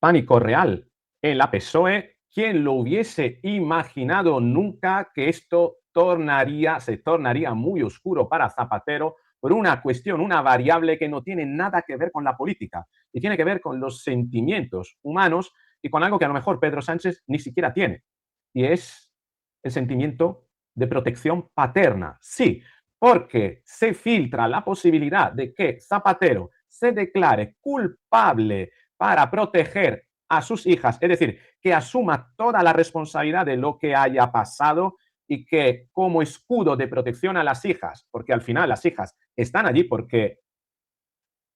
pánico real en la PSOE. ¿Quién lo hubiese imaginado nunca que esto se tornaría muy oscuro para Zapatero por una cuestión, una variable que no tiene nada que ver con la política y tiene que ver con los sentimientos humanos y con algo que a lo mejor Pedro Sánchez ni siquiera tiene, y es el sentimiento de protección paterna? Sí, porque se filtra la posibilidad de que Zapatero se declare culpable para proteger a sus hijas, es decir, que asuma toda la responsabilidad de lo que haya pasado y que como escudo de protección a las hijas, porque al final las hijas están allí porque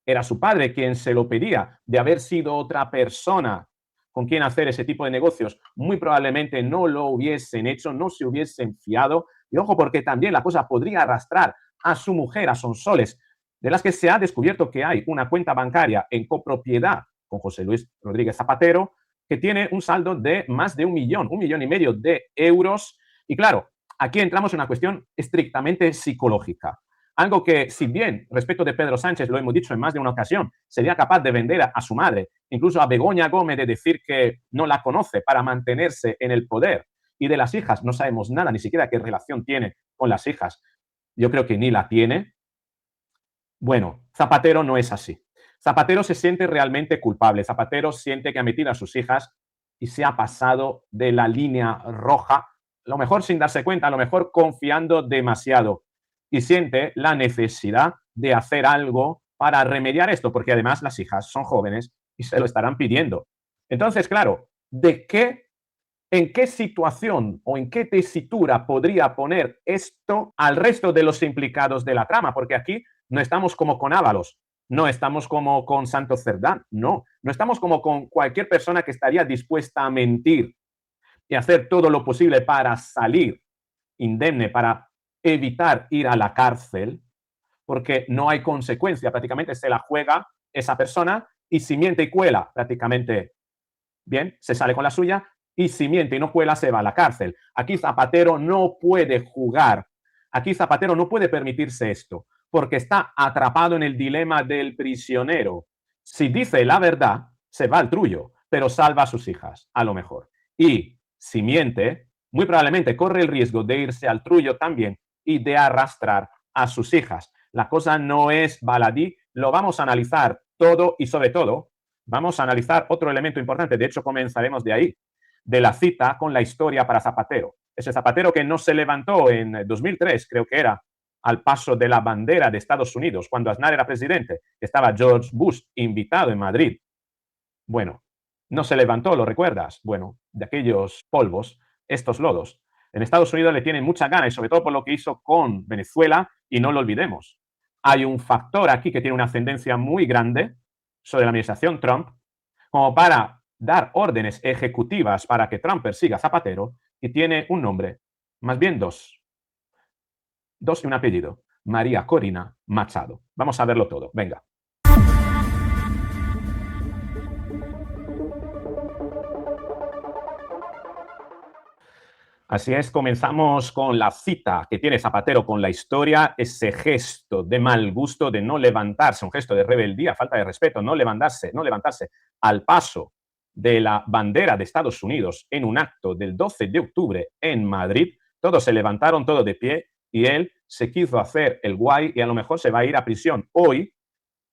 era su padre quien se lo pedía, de haber sido otra persona con quien hacer ese tipo de negocios, muy probablemente no lo hubiesen hecho, no se hubiesen fiado. Y ojo, porque también la cosa podría arrastrar a su mujer, a Sonsoles, de las que se ha descubierto que hay una cuenta bancaria en copropiedad con José Luis Rodríguez Zapatero, que tiene un saldo de más de 1,5 millones de euros. Y claro, aquí entramos en una cuestión estrictamente psicológica. Algo que, si bien respecto de Pedro Sánchez lo hemos dicho en más de una ocasión, sería capaz de vender a su madre, incluso a Begoña Gómez, de decir que no la conoce para mantenerse en el poder. Y de las hijas no sabemos nada, ni siquiera qué relación tiene con las hijas. Yo creo que ni la tiene. Bueno, Zapatero no es así. Zapatero se siente realmente culpable. Zapatero siente que ha metido a sus hijas y se ha pasado de la línea roja, a lo mejor sin darse cuenta, a lo mejor confiando demasiado. Y siente la necesidad de hacer algo para remediar esto, porque además las hijas son jóvenes y se lo estarán pidiendo. Entonces, claro, ¿en qué situación o en qué tesitura podría poner esto al resto de los implicados de la trama? Porque aquí no estamos como con Ábalos, no estamos como con Santos Cerdán, no estamos como con cualquier persona que estaría dispuesta a mentir y hacer todo lo posible para salir indemne, para evitar ir a la cárcel, porque no hay consecuencia, prácticamente se la juega esa persona, y si miente y cuela, prácticamente bien, se sale con la suya, y si miente y no cuela, se va a la cárcel. Aquí Zapatero no puede jugar, aquí Zapatero no puede permitirse esto, porque está atrapado en el dilema del prisionero. Si dice la verdad, se va al trullo, pero salva a sus hijas, a lo mejor. Y si miente, muy probablemente corre el riesgo de irse al trullo también y de arrastrar a sus hijas. La cosa no es baladí, lo vamos a analizar todo y sobre todo vamos a analizar otro elemento importante. De hecho, comenzaremos de ahí, de la cita con la historia para Zapatero. Ese Zapatero que no se levantó en 2003, creo que era, al paso de la bandera de Estados Unidos, cuando Aznar era presidente, estaba George Bush invitado en Madrid. Bueno, no se levantó, ¿lo recuerdas? Bueno, de aquellos polvos, estos lodos. En Estados Unidos le tienen mucha gana, y sobre todo por lo que hizo con Venezuela, y no lo olvidemos. Hay un factor aquí que tiene una ascendencia muy grande sobre la administración Trump, como para dar órdenes ejecutivas para que Trump persiga a Zapatero, y tiene un nombre, más bien dos y un apellido: María Corina Machado. Vamos a verlo todo, venga. Así es, comenzamos con la cita que tiene Zapatero con la historia, ese gesto de mal gusto de no levantarse, un gesto de rebeldía, falta de respeto, no levantarse al paso de la bandera de Estados Unidos en un acto del 12 de octubre en Madrid. Todos se levantaron, todo de pie, y él se quiso hacer el guay y a lo mejor se va a ir a prisión hoy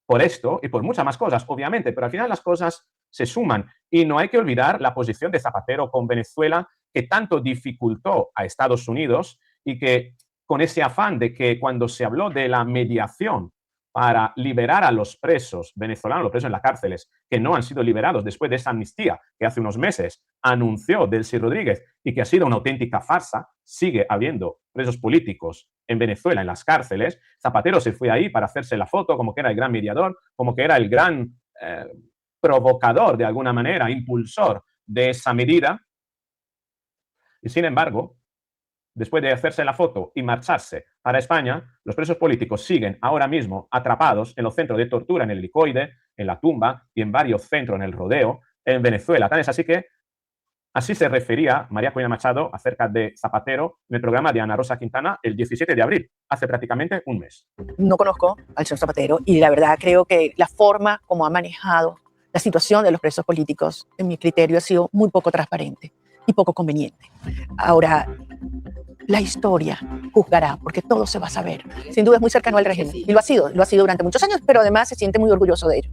por esto y por muchas más cosas, obviamente, pero al final las cosas se suman y no hay que olvidar la posición de Zapatero con Venezuela, que tanto dificultó a Estados Unidos, y que con ese afán de que cuando se habló de la mediación para liberar a los presos venezolanos, los presos en las cárceles, que no han sido liberados después de esa amnistía que hace unos meses anunció Delcy Rodríguez y que ha sido una auténtica farsa, sigue habiendo presos políticos en Venezuela, en las cárceles. Zapatero se fue ahí para hacerse la foto como que era el gran mediador, como que era el gran provocador, de alguna manera, impulsor de esa medida. Y sin embargo, después de hacerse la foto y marcharse para España, los presos políticos siguen ahora mismo atrapados en los centros de tortura, en el Helicoide, en la Tumba y en varios centros en el Rodeo, en Venezuela. Tal es así que así se refería María Corina Machado acerca de Zapatero en el programa de Ana Rosa Quintana el 17 de abril, hace prácticamente un mes. No conozco al señor Zapatero y la verdad creo que la forma como ha manejado La situación de los presos políticos, en mi criterio, ha sido muy poco transparente y poco conveniente. Ahora, la historia juzgará, porque todo se va a saber. Sin duda es muy cercano al régimen, y lo ha sido durante muchos años, pero además se siente muy orgulloso de ello.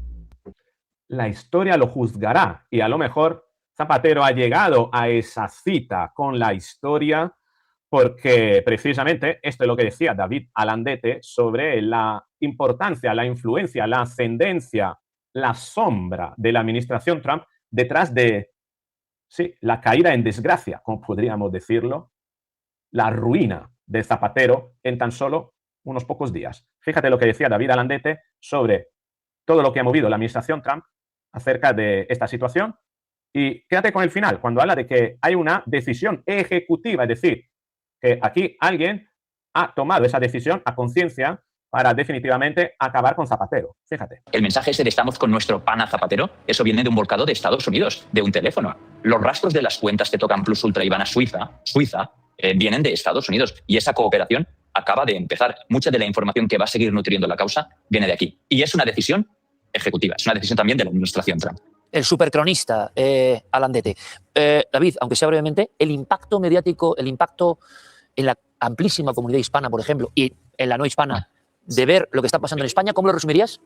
La historia lo juzgará y a lo mejor Zapatero ha llegado a esa cita con la historia porque precisamente esto es lo que decía David Alandete sobre la importancia, la influencia, la ascendencia, la sombra de la administración Trump detrás de, sí, la caída en desgracia, como podríamos decirlo, la ruina de Zapatero en tan solo unos pocos días. Fíjate lo que decía David Alandete sobre todo lo que ha movido la administración Trump acerca de esta situación y quédate con el final, cuando habla de que hay una decisión ejecutiva, es decir, que aquí alguien ha tomado esa decisión a conciencia para definitivamente acabar con Zapatero. Fíjate. El mensaje ese de estamos con nuestro pana Zapatero, eso viene de un volcado de Estados Unidos, de un teléfono. Los rastros de las cuentas que tocan Plus Ultra y van a Suiza, vienen de Estados Unidos. Y esa cooperación acaba de empezar. Mucha de la información que va a seguir nutriendo la causa viene de aquí. Y es una decisión ejecutiva, es una decisión también de la administración Trump. El supercronista Alandete. David, aunque sea brevemente, el impacto mediático, el impacto en la amplísima comunidad hispana, por ejemplo, y en la no hispana, de ver lo que está pasando en España, ¿cómo lo resumirías?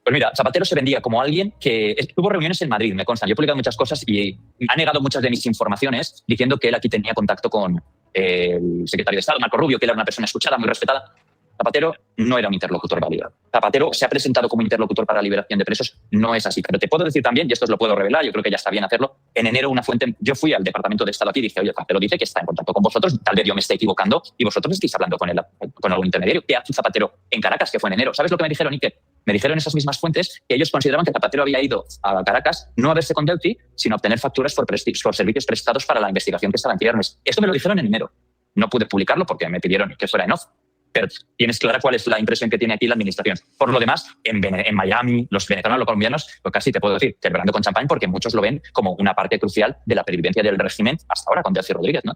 Pues mira, Zapatero se vendía como alguien que tuvo reuniones en Madrid, me consta. Yo he publicado muchas cosas y ha negado muchas de mis informaciones diciendo que él aquí tenía contacto con el secretario de Estado, Marco Rubio, que él era una persona escuchada, muy respetada. Zapatero no era un interlocutor válido. Zapatero se ha presentado como interlocutor para la liberación de presos. No es así. Pero te puedo decir también, y esto os lo puedo revelar, yo creo que ya está bien hacerlo, en enero una fuente, yo fui al Departamento de Estado aquí y dije, oye, Zapatero dice que está en contacto con vosotros, tal vez yo me esté equivocando y vosotros estáis hablando con algún intermediario. ¿Qué hace Zapatero en Caracas, que fue en enero? ¿Sabes lo que me dijeron, Iker? Me dijeron esas mismas fuentes que ellos consideraban que Zapatero había ido a Caracas no a verse con Delphi, sino a obtener facturas por servicios prestados para la investigación que estaba en ciernes. Esto me lo dijeron en enero. No pude publicarlo porque me pidieron que fuera en off. Pero tienes clara cuál es la impresión que tiene aquí la administración. Por lo demás, en Miami, los venezolanos, los colombianos, pues casi te puedo decir, celebrando con champán porque muchos lo ven como una parte crucial de la pervivencia del régimen hasta ahora con Delcy Rodríguez, ¿no?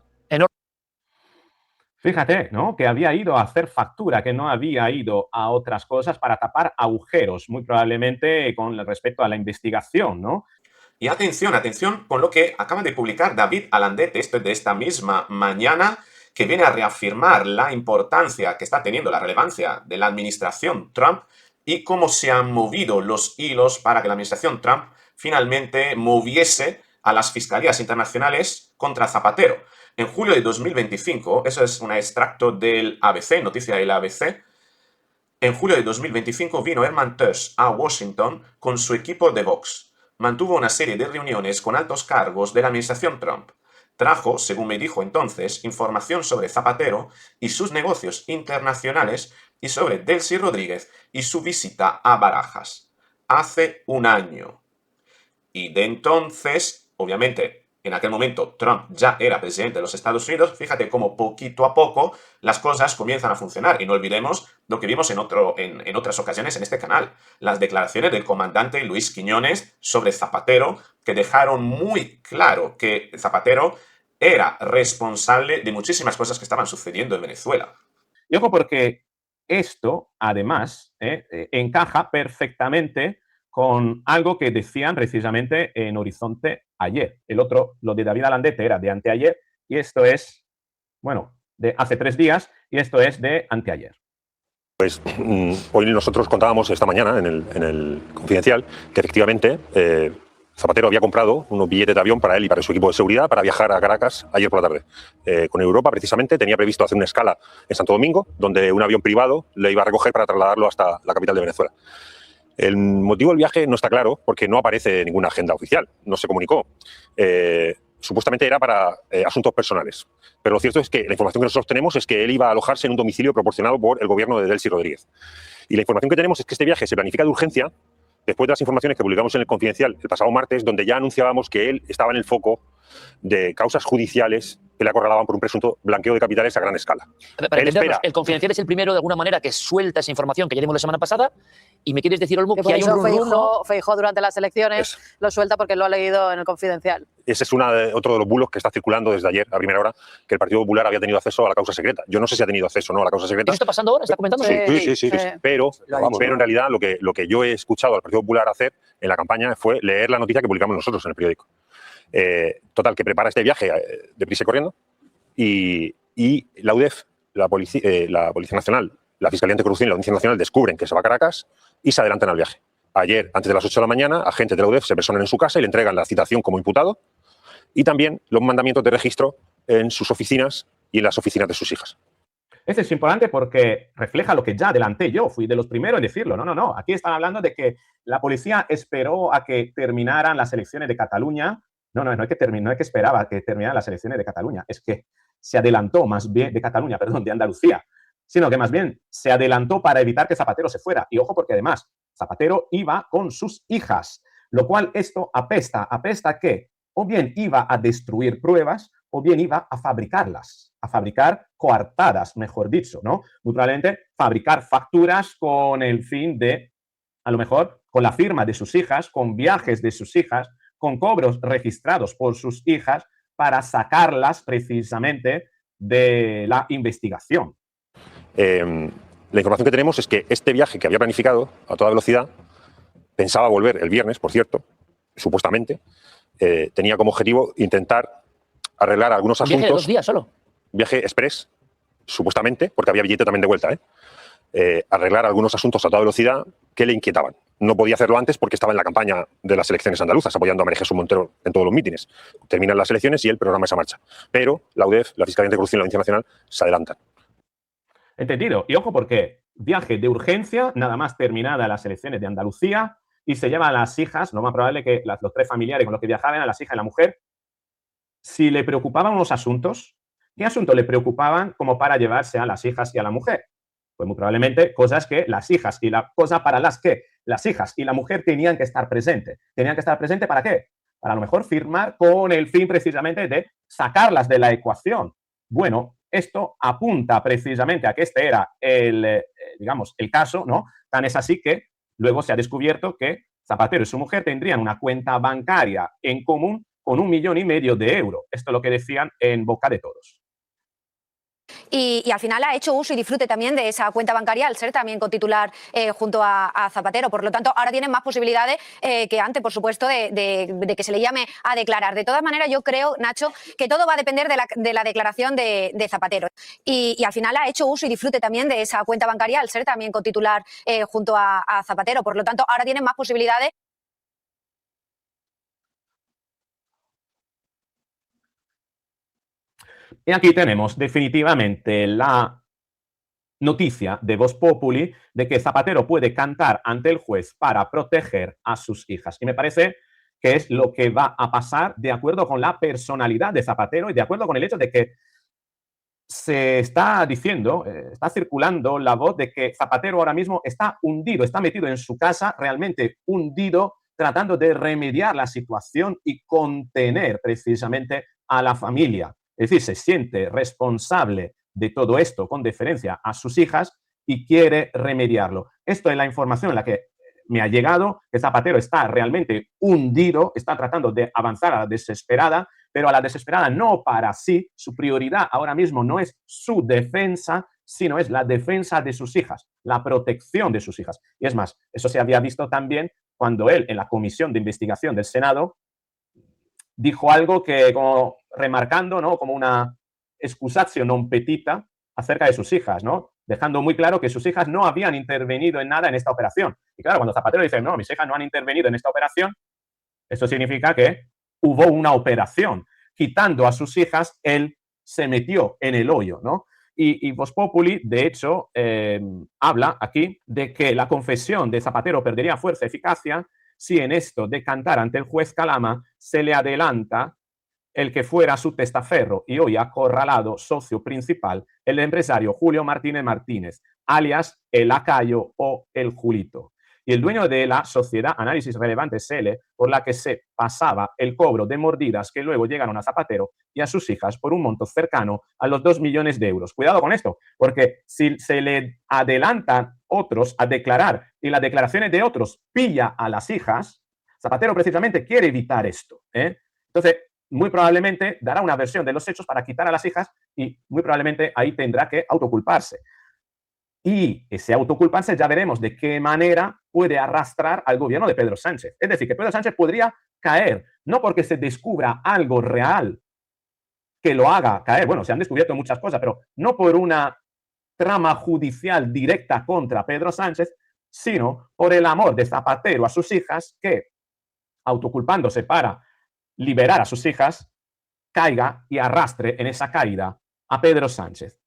Fíjate, ¿no? Que había ido a hacer factura, que no había ido a otras cosas para tapar agujeros, muy probablemente con respecto a la investigación, ¿no? Y atención con lo que acaba de publicar David Alandete, esto es de esta misma mañana, que viene a reafirmar la importancia que está teniendo, la relevancia de la administración Trump y cómo se han movido los hilos para que la administración Trump finalmente moviese a las fiscalías internacionales contra Zapatero. En julio de 2025, eso es un extracto del ABC, noticia del ABC, en julio de 2025 vino Herman Tersch a Washington con su equipo de Vox. Mantuvo una serie de reuniones con altos cargos de la administración Trump. Trajo, según me dijo entonces, información sobre Zapatero y sus negocios internacionales y sobre Delcy Rodríguez y su visita a Barajas. Hace un año. Y de entonces, obviamente, en aquel momento Trump ya era presidente de los Estados Unidos. Fíjate cómo poquito a poco las cosas comienzan a funcionar. Y no olvidemos lo que vimos en otras ocasiones en este canal. Las declaraciones del comandante Luis Quiñones sobre Zapatero, que dejaron muy claro que Zapatero era responsable de muchísimas cosas que estaban sucediendo en Venezuela. Y ojo porque esto, además, encaja perfectamente con algo que decían precisamente en Horizonte ayer. El otro, lo de David Alandete, era de anteayer y esto es, bueno, de hace 3 días y esto es de anteayer. Pues hoy nosotros contábamos esta mañana en el Confidencial que efectivamente Zapatero había comprado unos billetes de avión para él y para su equipo de seguridad para viajar a Caracas ayer por la tarde. Con Europa, precisamente, tenía previsto hacer una escala en Santo Domingo, donde un avión privado le iba a recoger para trasladarlo hasta la capital de Venezuela. El motivo del viaje no está claro porque no aparece ninguna agenda oficial, no se comunicó. Supuestamente era para asuntos personales. Pero lo cierto es que la información que nosotros tenemos es que él iba a alojarse en un domicilio proporcionado por el gobierno de Delcy Rodríguez. Y la información que tenemos es que este viaje se planifica de urgencia después de las informaciones que publicamos en el Confidencial el pasado martes, donde ya anunciábamos que él estaba en el foco de causas judiciales que le acorralaban por un presunto blanqueo de capitales a gran escala. Para entendernos, el Confidencial es el primero, de alguna manera, que suelta esa información que ya dimos la semana pasada. Y me quieres decir, Olmo, que hay un Feijóo durante las elecciones lo suelta porque lo ha leído en el Confidencial. ese es otro de los bulos que está circulando desde ayer a primera hora, que el Partido Popular había tenido acceso a la causa secreta. Yo no sé si ha tenido acceso o no a la causa secreta. ¿Eso está pasando ahora? ¿Está comentando? Sí. Pero en realidad lo que yo he escuchado al Partido Popular hacer en la campaña fue leer la noticia que publicamos nosotros en el periódico. Total, que prepara este viaje deprisa y corriendo, y la UDEF, la Policía Nacional, la Fiscalía Anticorrupción y la Audiencia Nacional descubren que se va a Caracas y se adelantan al viaje. Ayer, antes de las 8 de la mañana, agentes de la UDEF se personan en su casa y le entregan la citación como imputado y también los mandamientos de registro en sus oficinas y en las oficinas de sus hijas. Esto es importante porque refleja lo que ya adelanté yo, fui de los primeros en decirlo. No. Aquí están hablando de que la policía esperó a que terminaran las elecciones de Cataluña. No es que esperaba a que terminaran las elecciones de Cataluña, es que se adelantó más bien, de Andalucía, sino que más bien se adelantó para evitar que Zapatero se fuera. Y ojo, porque además Zapatero iba con sus hijas, lo cual esto apesta que o bien iba a destruir pruebas o bien iba a fabricarlas, a fabricar coartadas, mejor dicho, ¿no? Muy probablemente fabricar facturas con el fin de, a lo mejor, con la firma de sus hijas, con viajes de sus hijas, con cobros registrados por sus hijas para sacarlas precisamente de la investigación. La información que tenemos es que este viaje que había planificado a toda velocidad, pensaba volver el viernes, por cierto, supuestamente, tenía como objetivo intentar arreglar algunos asuntos. ¿Viaje de 2 días solo? Viaje express, supuestamente, porque había billete también de vuelta, arreglar algunos asuntos a toda velocidad que le inquietaban. No podía hacerlo antes porque estaba en la campaña de las elecciones andaluzas, apoyando a María Jesús Montero en todos los mítines. Terminan las elecciones y el programa esa marcha. Pero la UDEF, la Fiscalía Anticorrupción y la Audiencia Nacional se adelantan. Entendido. Y ojo, porque viaje de urgencia, nada más terminadas las elecciones de Andalucía, y se llevan a las hijas, lo más probable que los 3 familiares con los que viajaban, a las hijas y la mujer, si le preocupaban unos asuntos, ¿qué asuntos le preocupaban como para llevarse a las hijas y a la mujer? Pues muy probablemente cosas que las hijas y la cosa para las que las hijas y la mujer tenían que estar presentes. ¿Tenían que estar presentes para qué? Para a lo mejor firmar con el fin precisamente de sacarlas de la ecuación. Bueno, esto apunta precisamente a que este era el caso, ¿no? Tan es así que luego se ha descubierto que Zapatero y su mujer tendrían una cuenta bancaria en común con 1,5 millones de euros. Esto es lo que decían en boca de todos. Y al final ha hecho uso y disfrute también de esa cuenta bancaria al ser también cotitular junto a Zapatero. Por lo tanto, ahora tienen más posibilidades que antes, por supuesto, de que se le llame a declarar. De todas maneras, yo creo, Nacho, que todo va a depender de la declaración de Zapatero. Y al final ha hecho uso y disfrute también de esa cuenta bancaria al ser también cotitular junto a Zapatero. Por lo tanto, ahora tienen más posibilidades. Y aquí tenemos definitivamente la noticia de Vox Populi de que Zapatero puede cantar ante el juez para proteger a sus hijas. Y me parece que es lo que va a pasar de acuerdo con la personalidad de Zapatero y de acuerdo con el hecho de que se está diciendo, está circulando la voz de que Zapatero ahora mismo está hundido, está metido en su casa, realmente hundido, tratando de remediar la situación y contener precisamente a la familia. Es decir, se siente responsable de todo esto con deferencia a sus hijas y quiere remediarlo. Esto es la información en la que me ha llegado, que Zapatero está realmente hundido, está tratando de avanzar a la desesperada, pero a la desesperada no para sí. Su prioridad ahora mismo no es su defensa, sino es la defensa de sus hijas, la protección de sus hijas. Y es más, eso se había visto también cuando él, en la comisión de investigación del Senado, dijo algo que, como remarcando, ¿no?, como una excusatio non petita acerca de sus hijas, ¿no?, dejando muy claro que sus hijas no habían intervenido en nada en esta operación. Y claro, cuando Zapatero dice, no, mis hijas no han intervenido en esta operación, esto significa que hubo una operación. Quitando a sus hijas, él se metió en el hoyo, ¿no? Y Vox Populi, de hecho, habla aquí de que la confesión de Zapatero perdería fuerza y eficacia si en esto de cantar ante el juez Calama se le adelanta el que fuera su testaferro y hoy acorralado socio principal, el empresario Julio Martínez Martínez, alias el Lacayo o el Julito, y el dueño de la sociedad Análisis Relevante SL, por la que se pasaba el cobro de mordidas que luego llegaron a Zapatero y a sus hijas por un monto cercano a los 2 millones de euros. Cuidado con esto, porque si se le adelantan otros a declarar y las declaraciones de otros pilla a las hijas, Zapatero precisamente quiere evitar esto, ¿eh? Entonces, muy probablemente dará una versión de los hechos para quitar a las hijas y muy probablemente ahí tendrá que autoculparse. Y ese autoculparse ya veremos de qué manera puede arrastrar al gobierno de Pedro Sánchez. Es decir, que Pedro Sánchez podría caer, no porque se descubra algo real que lo haga caer, bueno, se han descubierto muchas cosas, pero no por una trama judicial directa contra Pedro Sánchez, sino por el amor de Zapatero a sus hijas, que, autoculpándose para liberar a sus hijas, caiga y arrastre en esa caída a Pedro Sánchez.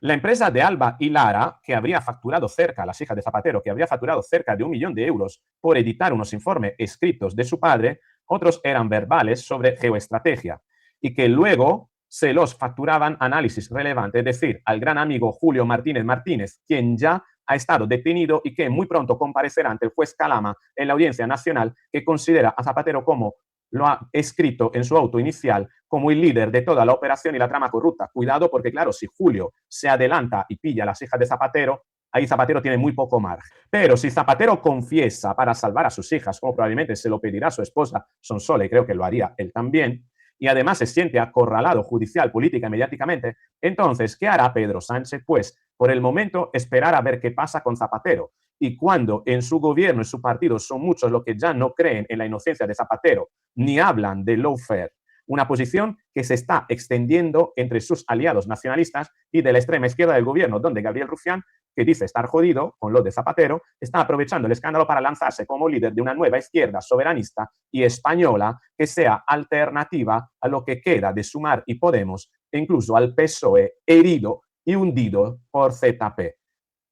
La empresa de Alba y Lara, que habría facturado cerca, las hijas de Zapatero, que habría facturado cerca de 1 millón de euros por editar unos informes escritos de su padre, otros eran verbales sobre geoestrategia, y que luego se los facturaban análisis relevantes, es decir, al gran amigo Julio Martínez Martínez, quien ya ha estado detenido y que muy pronto comparecerá ante el juez Calama en la Audiencia Nacional, que considera a Zapatero, como lo ha escrito en su auto inicial, como el líder de toda la operación y la trama corrupta. Cuidado, porque claro, si Julio se adelanta y pilla a las hijas de Zapatero, ahí Zapatero tiene muy poco margen. Pero si Zapatero confiesa para salvar a sus hijas, como probablemente se lo pedirá a su esposa Sonsola, y creo que lo haría él también, y además se siente acorralado judicial, política y mediáticamente, entonces, ¿qué hará Pedro Sánchez? Pues, por el momento, esperar a ver qué pasa con Zapatero. Y cuando en su gobierno y su partido son muchos los que ya no creen en la inocencia de Zapatero, ni hablan de lawfare, una posición que se está extendiendo entre sus aliados nacionalistas y de la extrema izquierda del gobierno, donde Gabriel Rufián, que dice estar jodido con lo de Zapatero, está aprovechando el escándalo para lanzarse como líder de una nueva izquierda soberanista y española que sea alternativa a lo que queda de Sumar y Podemos, e incluso al PSOE herido y hundido por ZP,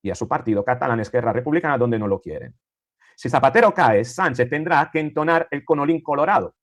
y a su partido catalán Esquerra Republicana, donde no lo quieren. Si Zapatero cae, Sánchez tendrá que entonar el conolín colorado,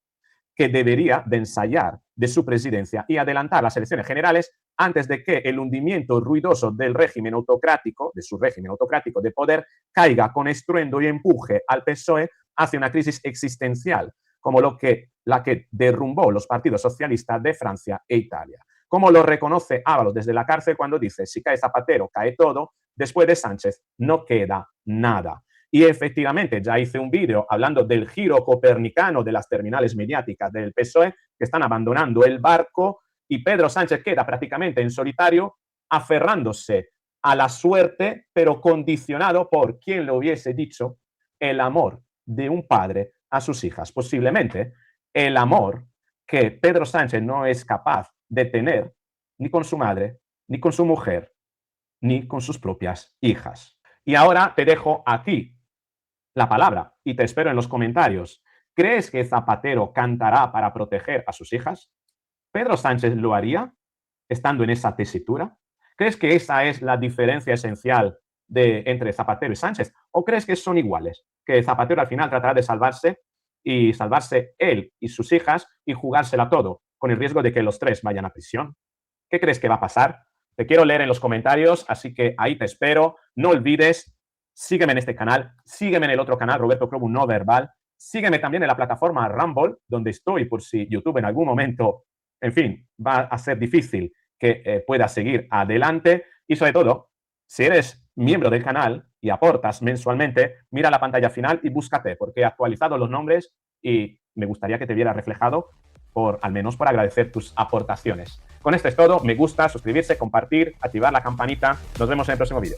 que debería de ensayar de su presidencia y adelantar las elecciones generales antes de que el hundimiento ruidoso del régimen autocrático, de su régimen autocrático de poder, caiga con estruendo y empuje al PSOE hacia una crisis existencial, como la que derrumbó los partidos socialistas de Francia e Italia. Como lo reconoce Ábalos desde la cárcel cuando dice: si cae Zapatero, cae todo, después de Sánchez no queda nada. Y efectivamente, ya hice un vídeo hablando del giro copernicano de las terminales mediáticas del PSOE, que están abandonando el barco, y Pedro Sánchez queda prácticamente en solitario, aferrándose a la suerte, pero condicionado por, quien lo hubiese dicho, el amor de un padre a sus hijas. Posiblemente el amor que Pedro Sánchez no es capaz de tener ni con su madre, ni con su mujer, ni con sus propias hijas. Y ahora te dejo aquí la palabra y te espero en los comentarios. ¿Crees que Zapatero cantará para proteger a sus hijas? ¿Pedro Sánchez lo haría estando en esa tesitura? ¿Crees que esa es la diferencia esencial entre Zapatero y Sánchez? ¿O crees que son iguales? Que Zapatero al final tratará de salvarse y salvarse él y sus hijas y jugársela todo, con el riesgo de que los tres vayan a prisión. ¿Qué crees que va a pasar? Te quiero leer en los comentarios, así que ahí te espero. No olvides, sígueme en este canal, sígueme en el otro canal, Roberto Crobu No Verbal, sígueme también en la plataforma Rumble, donde estoy por si YouTube en algún momento, en fin, va a ser difícil que puedas seguir adelante. Y sobre todo, si eres miembro del canal y aportas mensualmente, mira la pantalla final y búscate, porque he actualizado los nombres y me gustaría que te viera reflejado, al menos por agradecer tus aportaciones. Con esto es todo. Me gusta, suscribirse, compartir, activar la campanita. Nos vemos en el próximo vídeo.